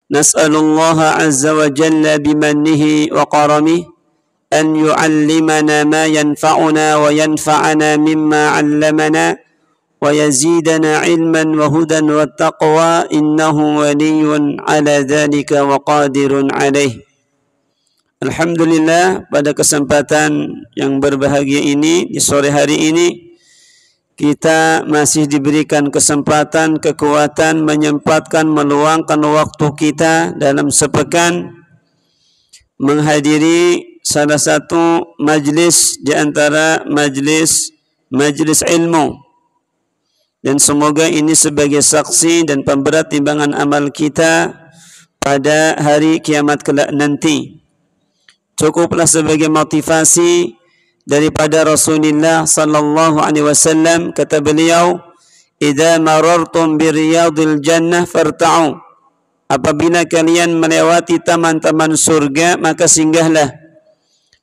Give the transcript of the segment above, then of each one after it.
Nas'alullaha azza wa jalla bimannihi wa karamih an yu'allimana ma yanfa'una wa yanfa'ana mimma 'allamana wa yazidana ilman wa hudan wa taqwa innahu waliyyun 'ala dzalika wa qadirun 'alaih. Alhamdulillah, pada kesempatan yang berbahagia ini, di sore hari ini kita masih diberikan kesempatan, kekuatan, menyempatkan, meluangkan waktu kita dalam sepekan menghadiri salah satu majlis di antara majlis ilmu. Dan semoga ini sebagai saksi dan pemberat timbangan amal kita pada hari kiamat kelak nanti. Cukuplah sebagai motivasi daripada Rasulullah sallallahu alaihi wasallam, kata beliau, "Idza marartum bi riyadil jannah farta'u." Apabila kalian melewati taman-taman surga, maka singgahlah,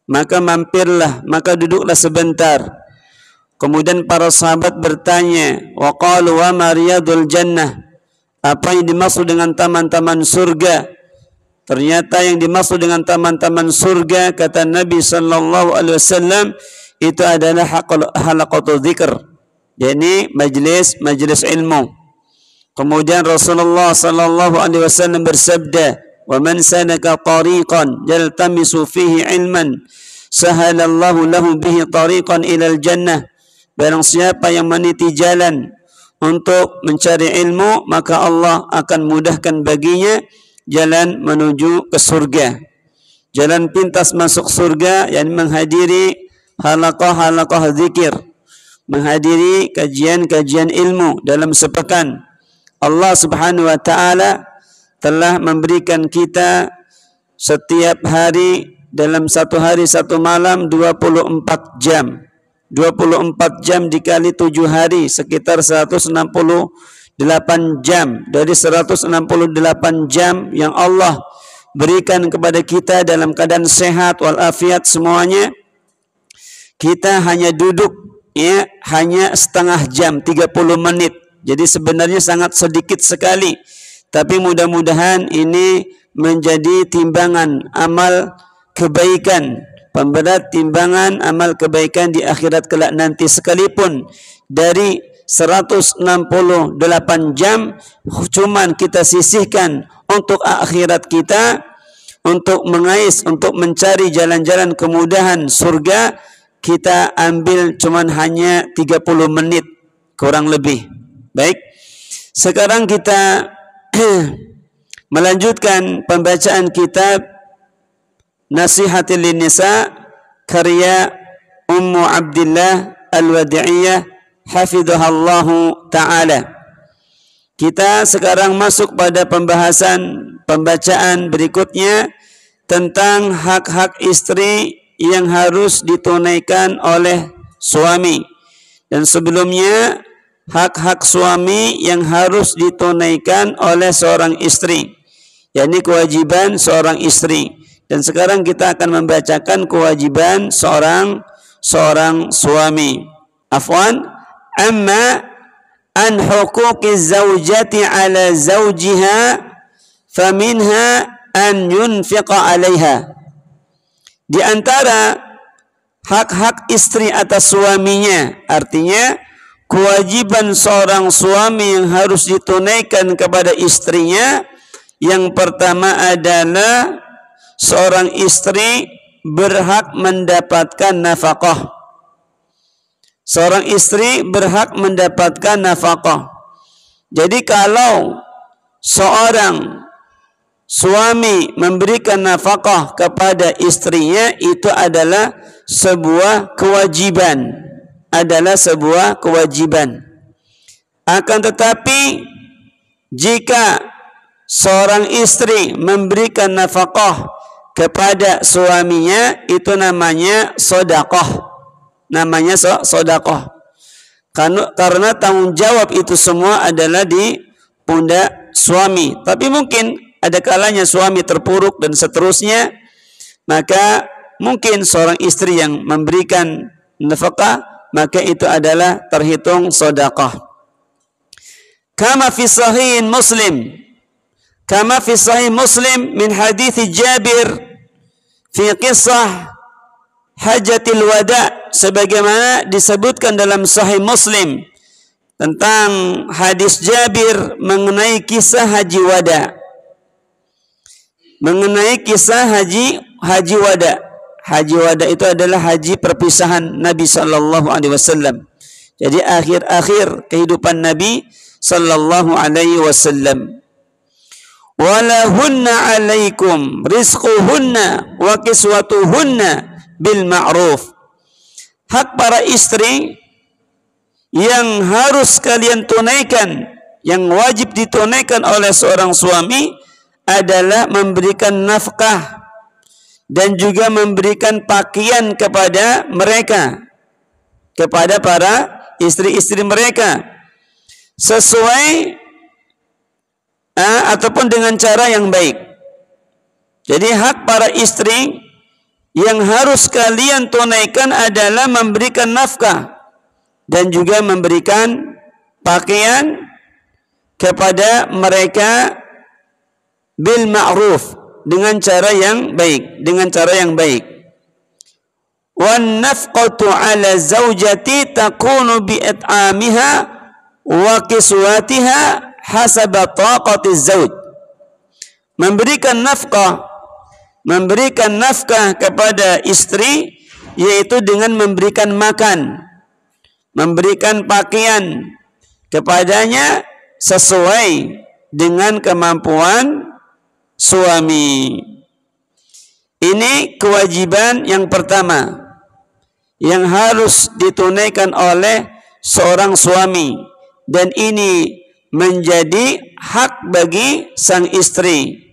maka mampirlah, maka duduklah sebentar. Kemudian para sahabat bertanya, wa qalu wa ma riyadul jannah? Apa yang dimaksud dengan taman-taman surga? Ternyata yang dimaksud dengan taman-taman surga, kata Nabi sallallahu alaihi wasallam, itu adalah halaqatul dzikr, yakni majlis ilmu. Kemudian Rasulullah sallallahu alaihi wasallam bersabda, "Wa man salaka tariqan yaltamisu fihi ilman, sahalallahu lahu bihi tariqan ilal jannah." Barang siapa yang meniti jalan untuk mencari ilmu, maka Allah akan mudahkan baginya jalan menuju ke surga. Jalan pintas masuk surga, yang menghadiri halaqah zikir, menghadiri kajian-kajian ilmu dalam sepekan. Allah Subhanahu wa taala telah memberikan kita setiap hari, dalam satu hari satu malam 24 jam. 24 jam dikali 7 hari sekitar 168 jam. Dari 168 jam yang Allah berikan kepada kita dalam keadaan sehat walafiat semuanya, kita hanya duduk hanya setengah jam, 30 menit. Jadi sebenarnya sangat sedikit sekali. Tapi mudah-mudahan ini menjadi timbangan amal kebaikan, pemberat timbangan amal kebaikan di akhirat kelak nanti. Sekalipun dari 168 jam cuman kita sisihkan untuk akhirat kita, untuk mengais, untuk mencari jalan-jalan kemudahan surga, kita ambil cuman hanya 30 menit kurang lebih. Baik, sekarang kita melanjutkan pembacaan kitab Nasihatil Nisa karya Ummu Abdillah Al-Wadi'iyah hafidhahallahu ta'ala. Kita sekarang masuk pada pembacaan berikutnya tentang hak-hak istri yang harus ditunaikan oleh suami. Dan sebelumnya hak-hak suami yang harus ditunaikan oleh seorang istri, yakni kewajiban seorang istri. Dan sekarang kita akan membacakan kewajiban seorang suami. Afwan, amma an huquqiz zawjati ala zawjiha faminha an yunfiqa 'alaiha. Di antara hak-hak istri atas suaminya, artinya kewajiban seorang suami yang harus ditunaikan kepada istrinya, yang pertama adalah seorang istri berhak mendapatkan nafkah. Seorang istri berhak mendapatkan nafkah. Jadi kalau seorang suami memberikan nafkah kepada istrinya, itu adalah sebuah kewajiban. Akan tetapi jika seorang istri memberikan nafkah kepada suaminya, itu namanya sedekah. Karena tanggung jawab itu semua adalah di pundak suami. Tapi mungkin ada kalanya suami terpuruk dan seterusnya, maka mungkin seorang istri yang memberikan nafkah, maka itu adalah terhitung sedekah. Kama fi sahih Muslim, kama fi sahih Muslim min hadits Jabir fi qissah Hajjatil Wada, sebagaimana disebutkan dalam sahih Muslim tentang hadis Jabir mengenai kisah haji wada. Mengenai kisah haji wada. Haji wada itu adalah haji perpisahan Nabi sallallahu alaihi wasallam. Jadi akhir-akhir kehidupan Nabi sallallahu alaihi wasallam. Walahunna alaikum rizquhunna wa kiswatuhunna bil ma'ruf. Hak para istri yang harus kalian tunaikan, yang wajib ditunaikan oleh seorang suami adalah memberikan nafkah dan juga memberikan pakaian kepada mereka, kepada para istri-istri mereka sesuai ataupun dengan cara yang baik. Jadi hak para istri yang harus kalian tunaikan adalah memberikan nafkah dan juga memberikan pakaian kepada mereka bil ma'ruf, dengan cara yang baik, Wan nafqatu 'ala zaujati takunu bi it'amiha wa kiswatiha hasaba taqati zauj. Memberikan nafkah kepada istri yaitu dengan memberikan makan, memberikan pakaian kepadanya sesuai dengan kemampuan suami. Ini kewajiban yang pertama yang harus ditunaikan oleh seorang suami, dan ini menjadi hak bagi sang istri.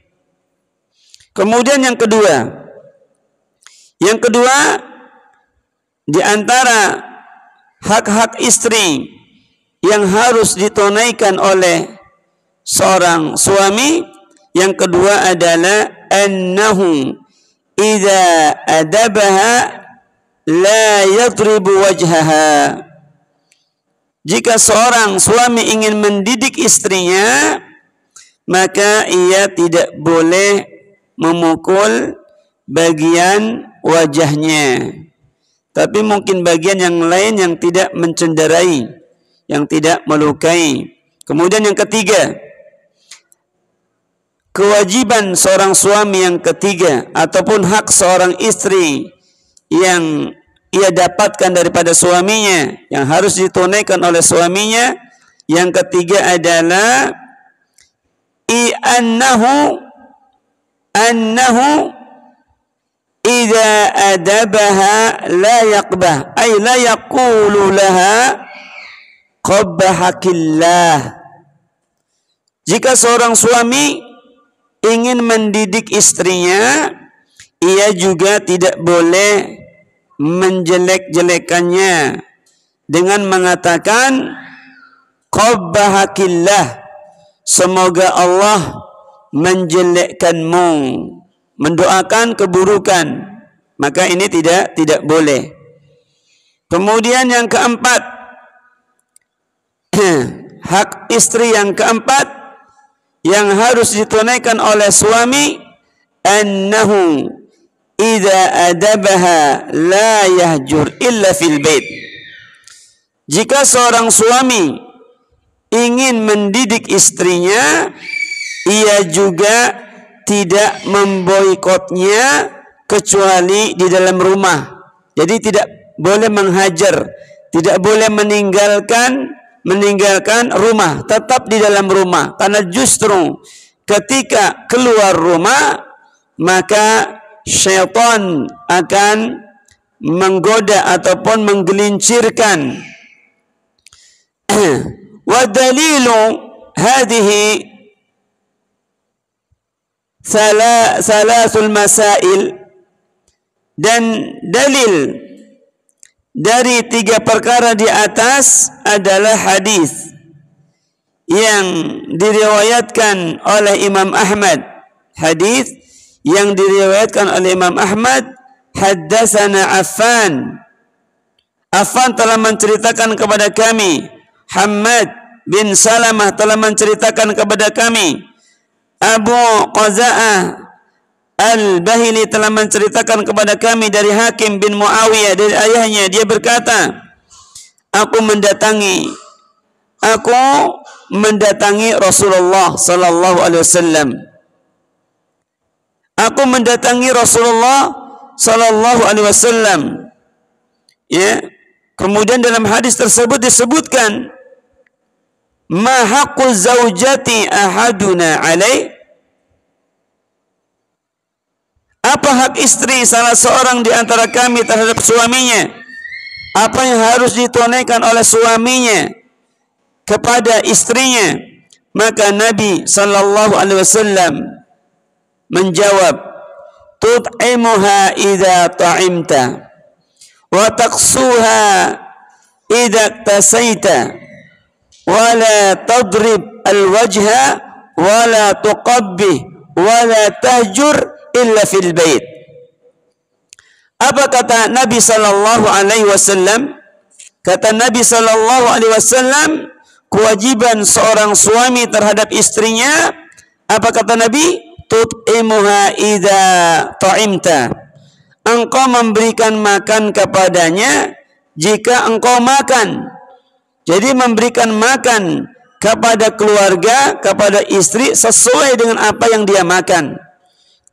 Kemudian yang kedua di antara hak-hak istri yang harus ditunaikan oleh seorang suami, yang kedua adalah annahu idza adabaha la yadribu wajhaha. Jika seorang suami ingin mendidik istrinya, maka ia tidak boleh memukul bagian wajahnya, tapi mungkin bagian yang lain yang tidak mencenderai, yang tidak melukai. Kemudian yang ketiga, kewajiban seorang suami yang ketiga ataupun hak seorang istri yang ia dapatkan daripada suaminya, yang harus ditunaikan oleh suaminya, yang ketiga adalah annahu idza adabaha la yaqbah, ay la yaqulu laha qabbahakillah. Jika seorang suami ingin mendidik istrinya, ia juga tidak boleh menjelek-jelekannya dengan mengatakan qabbahakillah, semoga Allah menjelekkanmu, mendoakan keburukan. Maka ini tidak boleh. Kemudian yang keempat, hak istri yang keempat yang harus ditunaikan oleh suami, annahu idza adabaha la yahjur illa fil bait. Jika seorang suami ingin mendidik istrinya, ia juga tidak memboikotnya kecuali di dalam rumah. Jadi tidak boleh menghajar, tidak boleh meninggalkan rumah, tetap di dalam rumah. Karena justru ketika keluar rumah, maka syaitan akan menggoda ataupun menggelincirkan. Wa dalilu hadhihi salasul masail, dan dalil dari tiga perkara di atas adalah hadis yang diriwayatkan oleh Imam Ahmad. Hadis yang diriwayatkan oleh Imam Ahmad, haddatsana Affan telah menceritakan kepada kami, Hammad bin Salamah telah menceritakan kepada kami, Abu Qaza'ah Al-Bahili telah menceritakan kepada kami dari Hakim bin Muawiyah dari ayahnya, dia berkata, aku mendatangi Rasulullah sallallahu alaihi wasallam. Aku mendatangi Rasulullah sallallahu alaihi wasallam. Ya. Kemudian dalam hadis tersebut disebutkan, ma haqqu zaujati ahaduna alai? Apa hak istri salah seorang di antara kami terhadap suaminya? Apa yang harus ditunaikan oleh suaminya kepada istrinya? Maka Nabi sallallahu alaihi wasallam menjawab, tut'imuha idza ta'imta wa taqsuha idza tasaita wa la tadrib al-wajha wa la tuqabbih wa la tahjur illa fil bait. Apa kata Nabi sallallahu alaihi wasallam? Kata Nabi sallallahu alaihi wasallam, kewajiban seorang suami terhadap istrinya, apa kata Nabi? Tut'imuha idza ta'imta. Engkau memberikan makan kepadanya jika engkau makan. Jadi memberikan makan kepada keluarga, kepada istri sesuai dengan apa yang dia makan.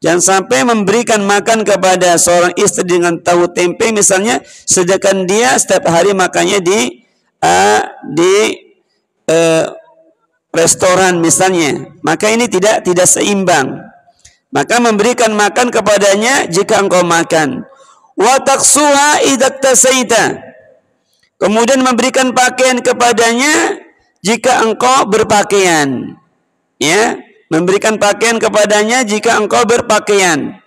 Jangan sampai memberikan makan kepada seorang istri dengan tahu tempe misalnya, sedangkan dia setiap hari makannya di restoran misalnya. Maka ini tidak seimbang. Maka memberikan makan kepadanya jika engkau makan. Wa taqsuha idza tasaita. Kemudian memberikan pakaian kepadanya jika engkau berpakaian. Ya, memberikan pakaian kepadanya jika engkau berpakaian.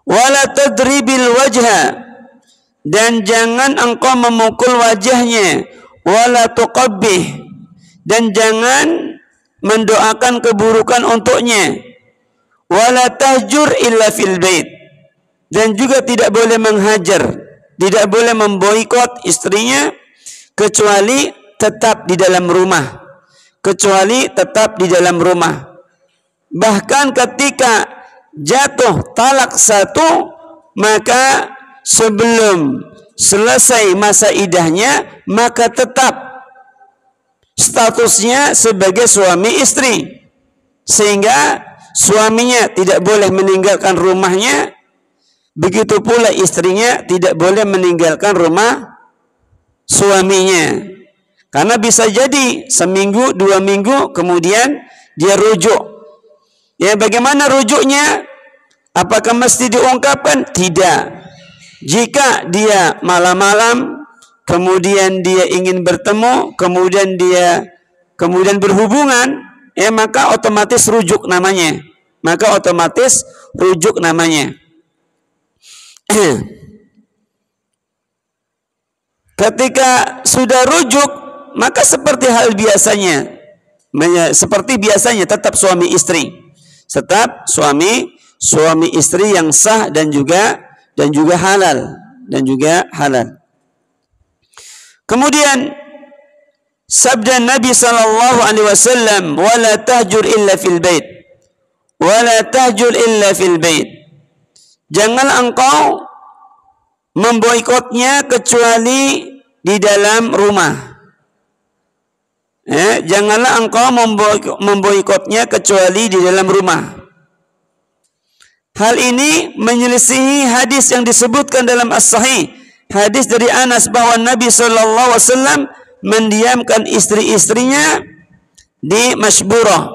Wala tadribil wajha, dan jangan engkau memukul wajahnya. Wala tuqabbih, dan jangan mendoakan keburukan untuknya. Wala tahjur illa fil bait, dan juga tidak boleh menghajar, tidak boleh memboikot istrinya kecuali tetap di dalam rumah. Kecuali tetap di dalam rumah. Bahkan ketika jatuh talak satu, maka sebelum selesai masa iddahnya, maka tetap statusnya sebagai suami istri. Sehingga suaminya tidak boleh meninggalkan rumahnya, begitu pula istrinya tidak boleh meninggalkan rumah suaminya. Karena bisa jadi seminggu, 2 minggu kemudian dia rujuk. Ya, bagaimana rujuknya? Apakah mesti diungkapkan? Tidak. Jika dia malam-malam kemudian dia ingin bertemu, kemudian berhubungan, ya maka otomatis rujuk namanya. Ketika sudah rujuk, maka seperti hal biasanya, seperti biasanya tetap suami istri, tetap suami istri yang sah dan juga halal, Kemudian sabda Nabi sallallahu alaihi wasallam, wala tahjur illa fil bait. Wala tahjur illa fil bait. Jangan engkau memboikotnya kecuali di dalam rumah. Janganlah engkau memboikotnya kecuali di dalam rumah. Hal ini menyelisihi hadis yang disebutkan dalam As-Sahih. Hadis dari Anas bahwa Nabi sallallahu alaihi wasallam mendiamkan istri-istrinya di masburah.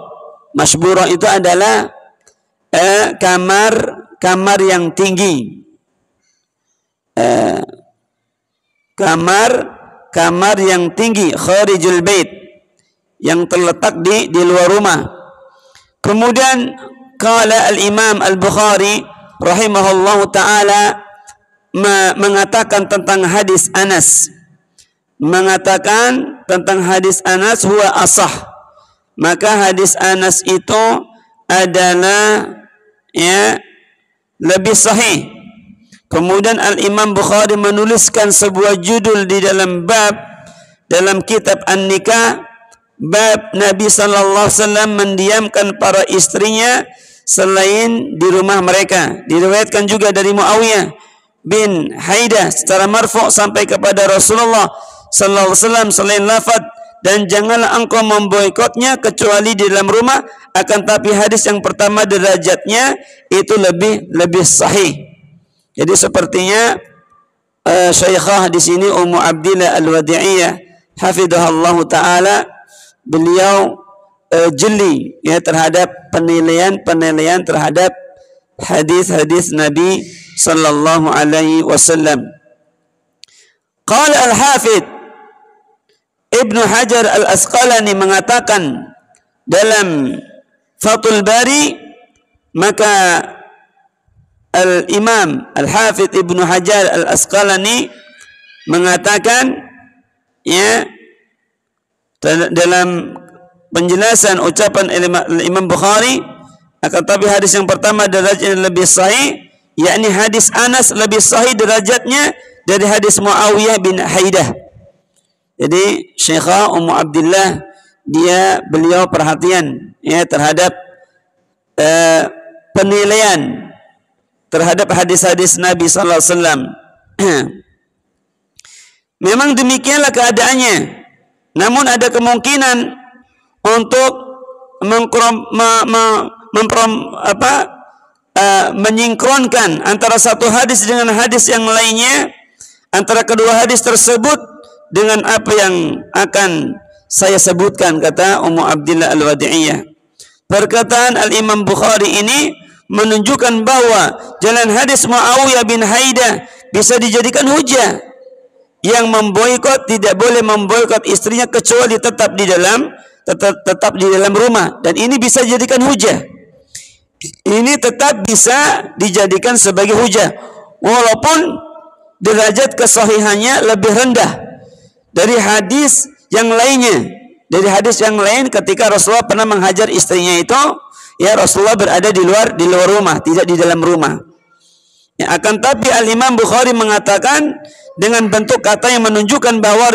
Masburah itu adalah kamar yang tinggi. Kamar yang tinggi, kharijul bait, yang terletak di luar rumah. Kemudian qala al-Imam Al-Bukhari rahimahullahu taala mengatakan tentang hadis Anas. Mengatakan tentang hadis Anas huwa asah. Maka hadis Anas itu adalah lebih sahih. Kemudian Al-Imam Bukhari menuliskan sebuah judul di dalam bab dalam kitab An-Nikah, bab Nabi sallallahu alaihi wasallam mendiamkan para istrinya selain di rumah mereka. Diriwayatkan juga dari Muawiyah bin Haidah secara marfu' sampai kepada Rasulullah sallallahu alaihi wasallam selain lafaz, dan janganlah engkau memboikotnya kecuali di dalam rumah, akan tapi hadis yang pertama derajatnya itu lebih sahih. Jadi sepertinya Syekhah di sini Ummu Abdillah Al-Wadi'iyah hafidhahallahu taala, beliau jeli ya terhadap penilaian terhadap hadis-hadis Nabi sallallahu alaihi wasallam. Qala Al-Hafidz Ibnu Hajar Al-Asqalani mengatakan dalam Fathul Bari, maka Al-Imam Al-Hafidz Ibnu Hajar Al-Asqalani mengatakan ya dalam penjelasan ucapan Imam Bukhari, akan tapi hadis yang pertama derajatnya lebih sahih, yakni hadis Anas lebih sahih derajatnya dari hadis Muawiyah bin Haidah. Jadi Syekhah Ummu Abdillah beliau perhatian ya terhadap penilaian terhadap hadis-hadis Nabi sallallahu alaihi wasallam. Memang demikianlah keadaannya. Namun ada kemungkinan untuk menyingkronkan antara satu hadis dengan hadis yang lainnya, antara kedua hadis tersebut dengan apa yang akan saya sebutkan, kata Ummu Abdillah Al-Wadi'iyah. Perkataan Al-Imam Bukhari ini menunjukkan bahwa jalan hadis Muawiyah bin Haidah bisa dijadikan hujah. Yang memboikot tidak boleh memboikot istrinya kecuali tetap di dalam rumah, dan ini bisa dijadikan hujah. Ini tetap bisa dijadikan sebagai hujah walaupun derajat kesahihannya lebih rendah dari hadis yang lainnya. Dari hadis yang lain ketika Rasulullah pernah menghajar istrinya itu, ya Rasulullah berada di luar rumah, tidak di dalam rumah. Ya, akan tapi Al-Imam Bukhari mengatakan dengan bentuk kata yang menunjukkan bahwa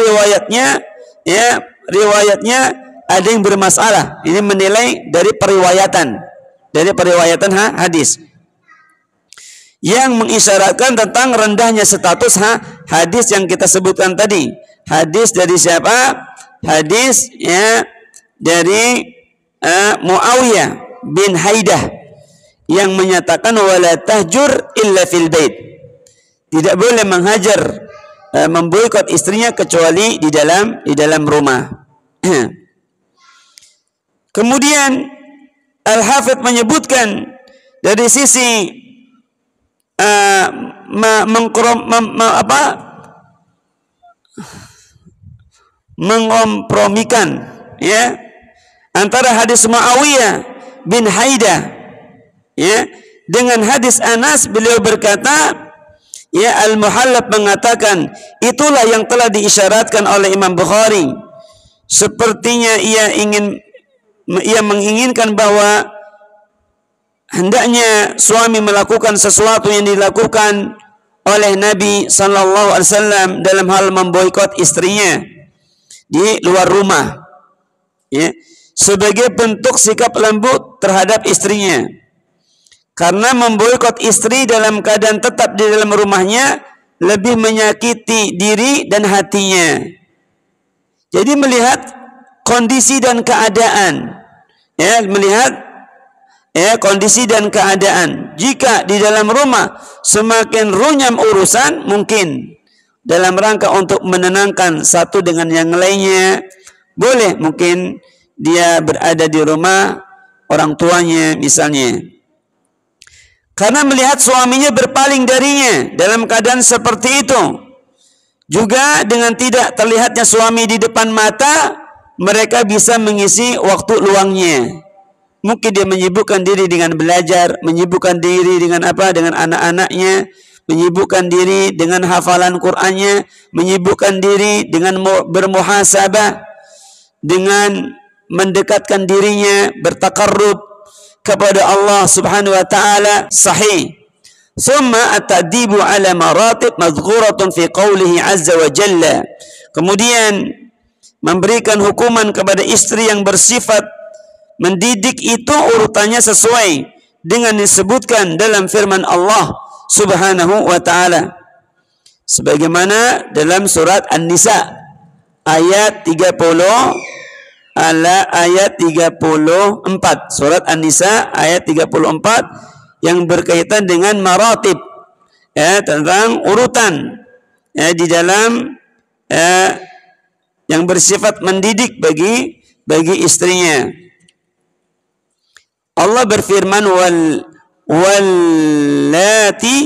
riwayatnya ada yang bermasalah. Ini menilai dari periwayatan hadis yang mengisyaratkan tentang rendahnya status hadis yang kita sebutkan tadi. Hadis dari siapa? Hadis ya dari Muawiyah bin Haidah yang menyatakan wala tahjur illa fil bait. Tidak boleh menghajar memboikot istrinya kecuali di dalam rumah. Kemudian Al-Hafidz menyebutkan dari sisi mengkompromikan ya antara hadis Muawiyah bin Haidah ya dengan hadis Anas. Beliau berkata, ya Al-Muhallab mengatakan itulah yang telah diisyaratkan oleh Imam Bukhari. Sepertinya ia menginginkan bahwa hendaknya suami melakukan sesuatu yang dilakukan oleh Nabi sallallahu alaihi wasallam dalam hal memboikot istrinya di luar rumah, ya, sebagai bentuk sikap lembut terhadap istrinya. Karena memboikot istri dalam keadaan tetap di dalam rumahnya lebih menyakiti diri dan hatinya. Jadi melihat kondisi dan keadaan, ya, kondisi dan keadaan. Jika di dalam rumah semakin runyam urusan, mungkin dalam rangka untuk menenangkan satu dengan yang lainnya, boleh mungkin dia berada di rumah orang tuanya misalnya. Karena melihat suaminya berpaling darinya dalam keadaan seperti itu, juga dengan tidak terlihatnya suami di depan mata, mereka bisa mengisi waktu luangnya. Mungkin dia menyibukkan diri dengan belajar, menyibukkan diri dengan dengan anak-anaknya, menyibukkan diri dengan hafalan Qur'annya, menyibukkan diri dengan bermuhasabah, dengan mendekatkan dirinya, bertakarrub kepada Allah Subhanahu wa taala. Sahih. Summa at-ta'dibu ala maratib madhkuratun fi qawlihi azza wa jalla. Kemudian memberikan hukuman kepada istri yang bersifat mendidik itu urutannya sesuai dengan disebutkan dalam firman Allah Subhanahu wa taala. Sebagaimana dalam surat An-Nisa ayat 30 ayat 34. Surat An-Nisa ayat 34 yang berkaitan dengan maratib, tentang urutan di dalam yang bersifat mendidik bagi istrinya. Allah berfirman wallati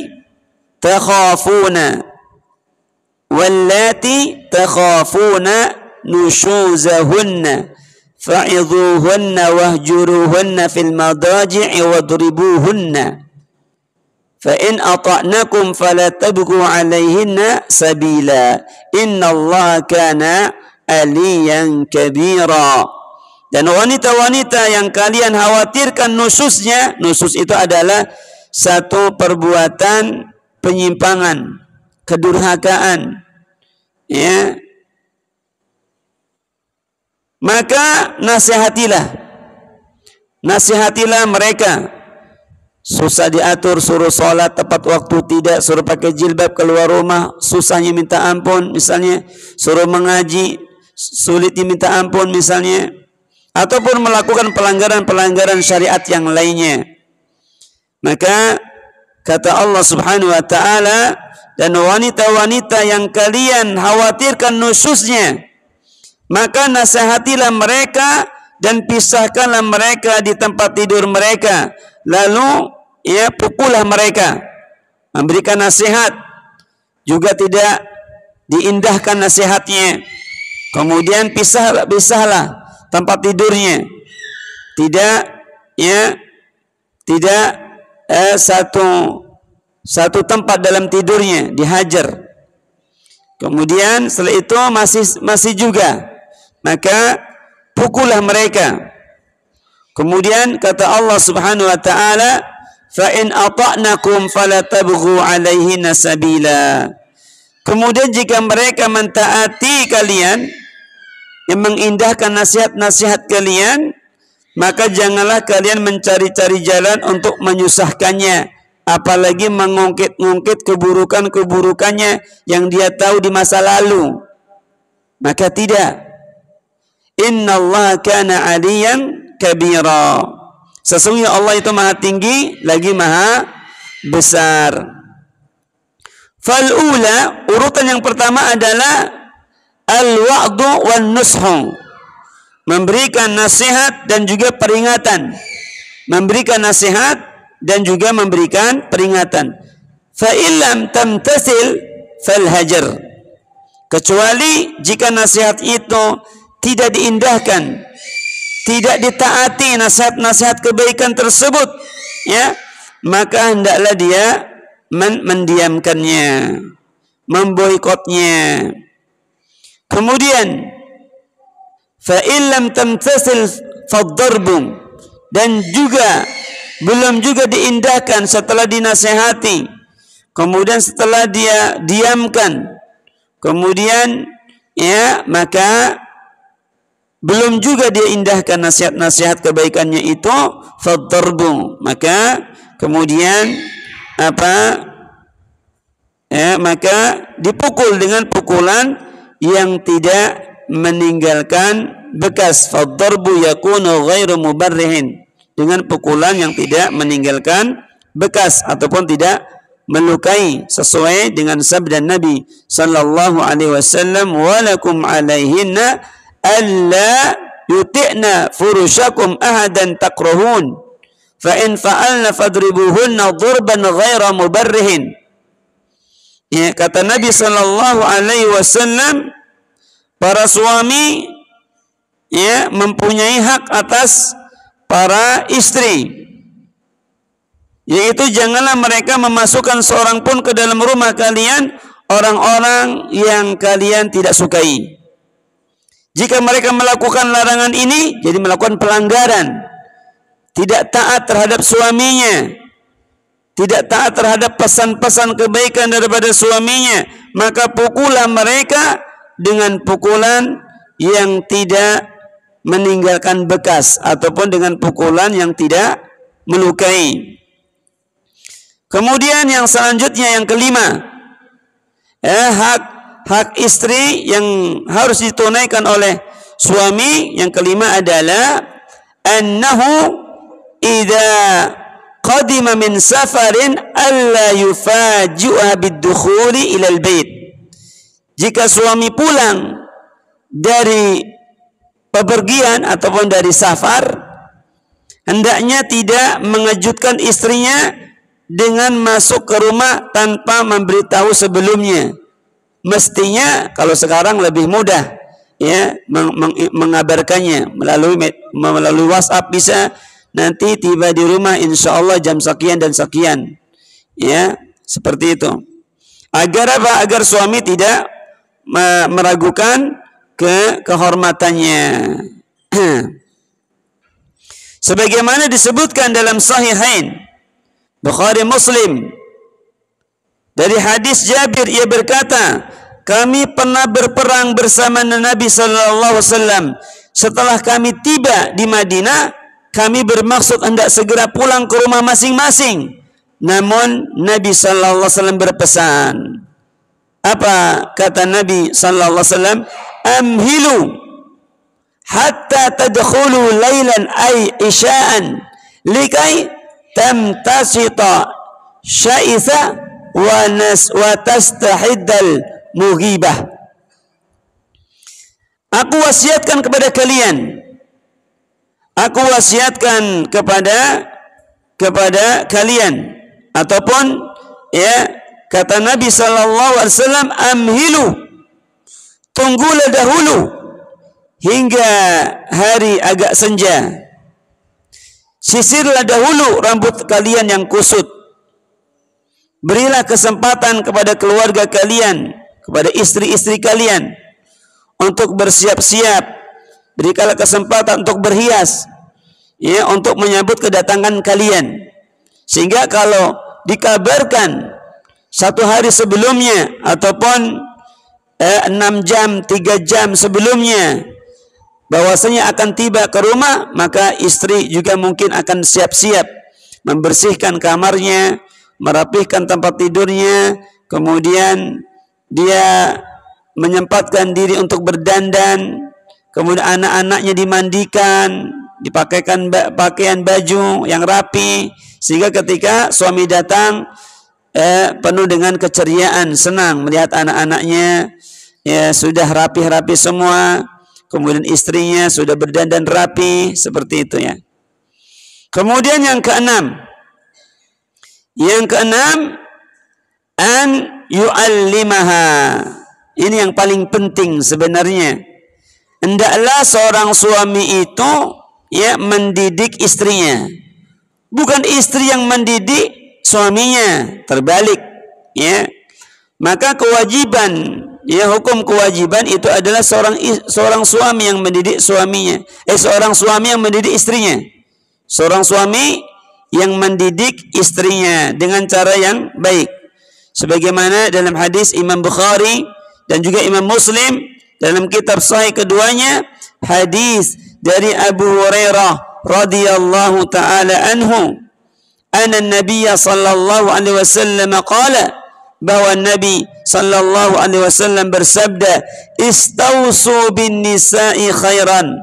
takhafuna nushuzahunna fa'idhuhunna wahjuruhunna fil madaji'i wadribuhunna فإن أطعنكم فلا تبغوا عليهن سبيلا إن الله كان عليا كبيرا. Dan wanita-wanita yang kalian khawatirkan nususnya, nusus itu adalah satu perbuatan penyimpangan, kedurhakaan, ya, maka nasihatilah mereka. Susah diatur, suruh sholat tepat waktu tidak, suruh pakai jilbab keluar rumah, susahnya minta ampun misalnya, suruh mengaji, sulit diminta ampun misalnya, ataupun melakukan pelanggaran-pelanggaran syariat yang lainnya. Maka kata Allah Subhanahu wa taala, dan wanita-wanita yang kalian khawatirkan nususnya, maka nasihatilah mereka dan pisahkanlah mereka di tempat tidur mereka. Lalu pukullah mereka, memberikan nasihat, juga tidak diindahkan nasihatnya. Kemudian pisahlah tempat tidurnya, tidak satu tempat dalam tidurnya, dihajar. Kemudian setelah itu masih juga, maka pukullah mereka. Kemudian kata Allah Subhanahu wa taala, fa in ata'nakum fala tabghu 'alaihinna sabila. Kemudian jika mereka mentaati kalian, yang mengindahkan nasihat-nasihat kalian, maka janganlah kalian mencari-cari jalan untuk menyusahkannya, apalagi mengungkit-ungkit keburukan-keburukannya yang dia tahu di masa lalu. Maka tidak. Innallaha kana 'aliyan kabira. Sesungguhnya Allah itu maha tinggi lagi maha besar. Fal'ula, urutan yang pertama adalah al-wa'du wan nushu, memberikan nasihat dan juga peringatan. Memberikan nasihat dan juga memberikan peringatan. Fa illam tamtasil fal hajar, kecuali jika nasihat itu tidak diindahkan, tidak ditaati nasihat-nasihat kebaikan tersebut, ya, maka hendaklah dia mendiamkannya, memboikotnya. Kemudian fa illam tamtasil faddarbu, dan juga belum juga diindahkan setelah dinasihati, kemudian setelah dia diamkan, kemudian maka belum juga dia indahkan nasihat-nasihat kebaikannya itu, faddarbu, maka kemudian maka dipukul dengan pukulan yang tidak meninggalkan bekas. Faddarbu yakunu ghairu mubarrihin, dengan pukulan yang tidak meninggalkan bekas ataupun tidak melukai, sesuai dengan sabda Nabi sallallahu alaihi wasallam, walakum alaihinna alla yuti'na furushakum ahadan takrahun fa in fa'alna fadribuhunna dhurban ghaira mubarrihin. Ya, kata Nabi sallallahu alaihi wasallam, para suami mempunyai hak atas para istri, yaitu janganlah mereka memasukkan seorang pun ke dalam rumah kalian orang-orang yang kalian tidak sukai. Jika mereka melakukan larangan ini, jadi melakukan pelanggaran, tidak taat terhadap suaminya, tidak taat terhadap pesan-pesan kebaikan daripada suaminya, maka pukullah mereka dengan pukulan yang tidak meninggalkan bekas ataupun dengan pukulan yang tidak melukai. Kemudian yang selanjutnya yang kelima, hak istri yang harus ditunaikan oleh suami yang kelima adalah annahu idza qadima min safarin alla yufaji'uha bid-dukhuli ila al-bait. Jika suami pulang dari pepergian ataupun dari safar, hendaknya tidak mengejutkan istrinya dengan masuk ke rumah tanpa memberitahu sebelumnya. Mestinya kalau sekarang lebih mudah, ya, mengabarkannya melalui WhatsApp bisa, nanti tiba di rumah insyaallah jam sekian dan sekian, ya, seperti itu. Agar apa? Agar suami tidak meragukan kehormatannya. Sebagaimana disebutkan dalam Sahihain Bukhari Muslim dari hadis Jabir, ia berkata, kami pernah berperang bersama Nabi sallallahu alaihi wasallam. Setelah kami tiba di Madinah, kami bermaksud hendak segera pulang ke rumah masing-masing. Namun Nabi sallallahu alaihi wasallam berpesan. Apa kata Nabi sallallahu alaihi wasallam? Amhilu hatta tadkhulu lailan ay isya'an likai tamtasita syaitha wa tastahiddal mughibah. Aku wasiatkan kepada kalian, aku wasiatkan kepada kalian, ataupun ya, kata Nabi sallallahu alaihi wasallam, amhilu, tunggulah dahulu hingga hari agak senja. Sisirlah dahulu rambut kalian yang kusut. Berilah kesempatan kepada keluarga kalian, kepada istri-istri kalian untuk bersiap-siap. Berikanlah kesempatan untuk berhias, ya, untuk menyambut kedatangan kalian. Sehingga kalau dikabarkan 1 hari sebelumnya ataupun 6 jam, 3 jam sebelumnya bahwasanya akan tiba ke rumah, maka istri juga mungkin akan siap-siap membersihkan kamarnya, merapihkan tempat tidurnya, kemudian dia menyempatkan diri untuk berdandan, kemudian anak-anaknya dimandikan, dipakaikan pakaian baju yang rapi, sehingga ketika suami datang penuh dengan keceriaan, senang melihat anak-anaknya ya sudah rapi-rapi semua, kemudian istrinya sudah berdandan rapi, seperti itu ya. Kemudian yang keenam, an yu'allimaha. Ini yang paling penting sebenarnya. Hendaklah seorang suami itu ya mendidik istrinya, bukan istri yang mendidik suaminya, terbalik ya. Maka kewajiban, ya, hukum kewajiban itu adalah seorang suami yang mendidik suaminya, seorang suami yang mendidik istrinya, seorang suami yang mendidik istrinya dengan cara yang baik. Sebagaimana dalam hadis Imam Bukhari dan juga Imam Muslim dalam kitab sahih keduanya, hadis dari Abu Hurairah radhiyallahu taala anhu, anna Nabiy sallallahu alaihi wasallam qala, bahwa Nabi sallallahu alaihi wasallam bersabda, istausu bin nisa'i khairan.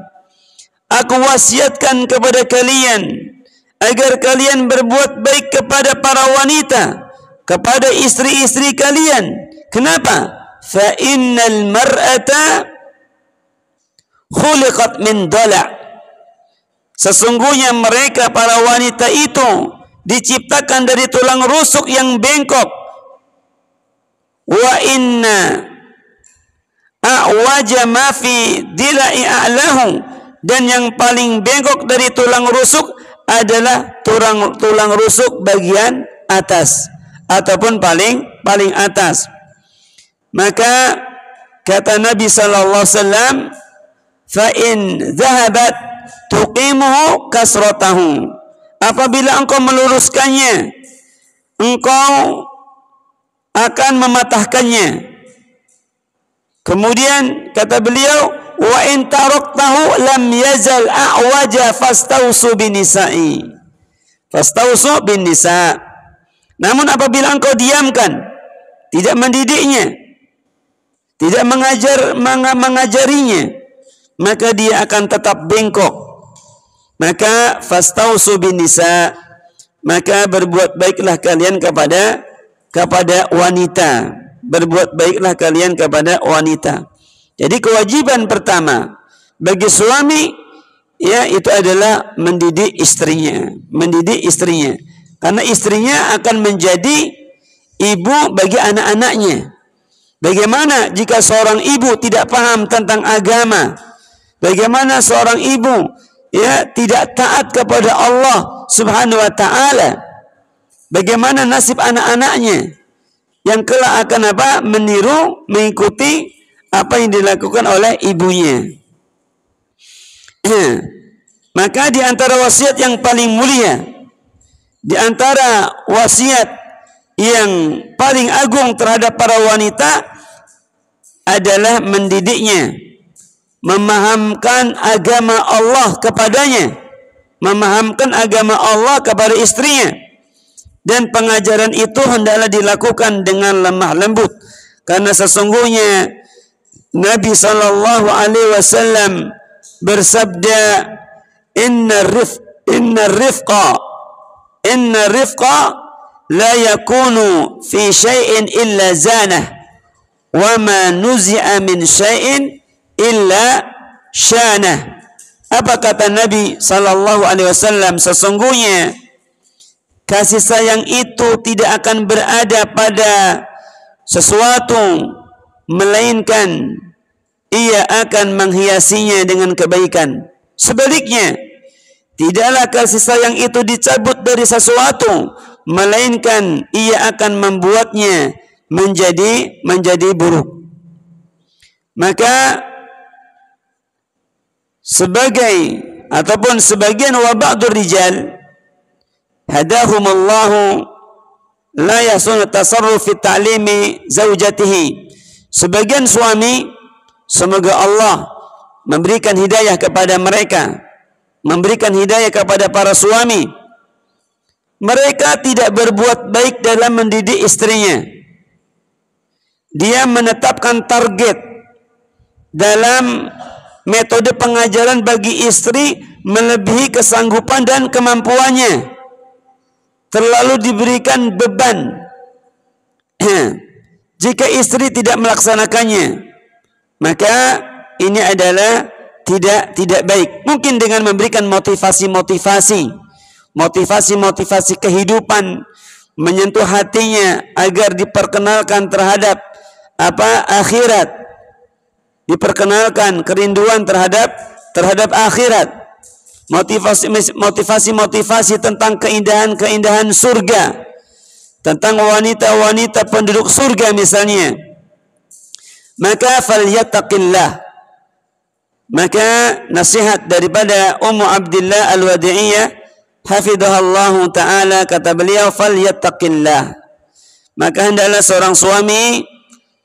Aku wasiatkan kepada kalian agar kalian berbuat baik kepada para wanita, kepada istri-istri kalian. Kenapa? Fa innal mar'ata khuliqat min dala'. Sesungguhnya mereka para wanita itu diciptakan dari tulang rusuk yang bengkok. Wa inna a'waja ma fi dila'i a'lahu, dan yang paling bengkok dari tulang rusuk adalah tulang rusuk bagian atas ataupun paling atas. Maka kata Nabi sallallahu alaihi wasallam, fa in dhahabat tuqimuhu kasratahu. Apabila engkau meluruskannya, engkau akan mematahkannya. Kemudian kata beliau, wa in taraktahu lam yazal a'waja fastausu bin nisa'i. Fastausu bin nisa'. Namun apabila engkau diamkan, tidak mendidiknya, tidak mengajarinya, maka dia akan tetap bengkok. Maka fastausu bin nisa', maka berbuat baiklah kalian kepada wanita. Berbuat baiklah kalian kepada wanita. Jadi kewajiban pertama bagi suami, ya, itu adalah mendidik istrinya. Mendidik istrinya. Karena istrinya akan menjadi ibu bagi anak-anaknya. Bagaimana jika seorang ibu tidak paham tentang agama? Bagaimana seorang ibu, ya, tidak taat kepada Allah Subhanahu wa ta'ala? Bagaimana nasib anak-anaknya yang kelak akan meniru, mengikuti apa yang dilakukan oleh ibunya? Maka di antara wasiat yang paling mulia, di antara wasiat yang paling agung terhadap para wanita adalah mendidiknya, memahamkan agama Allah kepadanya, memahamkan agama Allah kepada istrinya. Dan pengajaran itu hendaklah dilakukan dengan lemah lembut, karena sesungguhnya Nabi sallallahu alaihi wasallam bersabda, inna rifqa la yakunu fi syai'in illa zanah wa ma nuzi'a min syai'in illa syanah. Apa kata Nabi sallallahu alaihi wasallam? Sesungguhnya kasih sayang itu tidak akan berada pada sesuatu, melainkan ia akan menghiasinya dengan kebaikan. Sebaliknya, tidaklah kasih sayang itu dicabut dari sesuatu, melainkan ia akan membuatnya menjadi buruk. Maka sebagian wa ba'dur rijal hadahumallahu la yasunu tasarruf fi ta'limi zaujatihi. Sebagian suami, semoga Allah memberikan hidayah kepada mereka, memberikan hidayah kepada para suami. Mereka tidak berbuat baik dalam mendidik istrinya. Dia menetapkan target dalam metode pengajaran bagi istri melebihi kesanggupan dan kemampuannya. Terlalu diberikan beban. Jika istri tidak melaksanakannya, maka ini adalah tidak baik. Mungkin dengan memberikan motivasi kehidupan, menyentuh hatinya agar diperkenalkan terhadap akhirat, diperkenalkan kerinduan terhadap akhirat. Motivasi tentang keindahan surga, tentang wanita-wanita penduduk surga misalnya. Maka falyattaqillah. Maka nasihat daripada Ummu Abdillah Al-Wadi'iyah hafidhahallahu ta'ala, kata beliau, falyattaqillah. Maka hendaklah seorang suami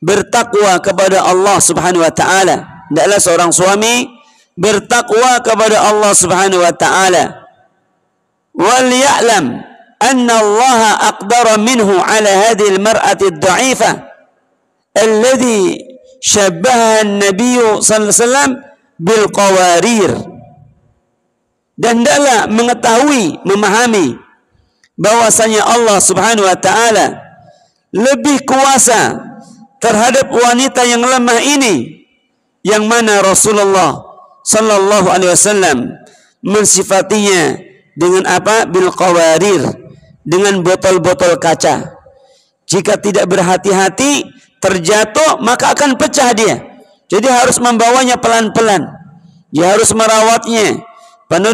bertakwa kepada Allah Subhanahu wa ta'ala. Hendaklah seorang suami bertakwa kepada Allah Subhanahu wa ta'ala. Wal ya'lam anna Allah aqdara minhu ala hadhihi al-mar'ati ad-da'ifah alladhi syabbaha an-nabiy sallallahu alaihi wasallam bil qawarir. Dan hendaklah mengetahui, memahami bahwasanya Allah Subhanahu wa ta'ala lebih kuasa terhadap wanita yang lemah ini, yang mana Rasulullah sallallahu alaihi wasallam mensifatinya dengan bil qawarir, dengan botol-botol kaca. Jika tidak berhati-hati, terjatuh, maka akan pecah dia. Jadi harus membawanya pelan-pelan. Dia harus merawatnya penuh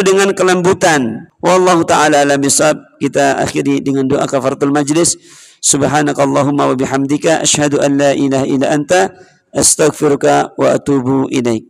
dengan kelembutan. Wallahu taala alam bisawab. Kita akhiri dengan doa kafaratul majlis. Subhanakallahumma wa bihamdika asyhadu an la ilaha illa anta astaghfiruka wa atubu ilaik.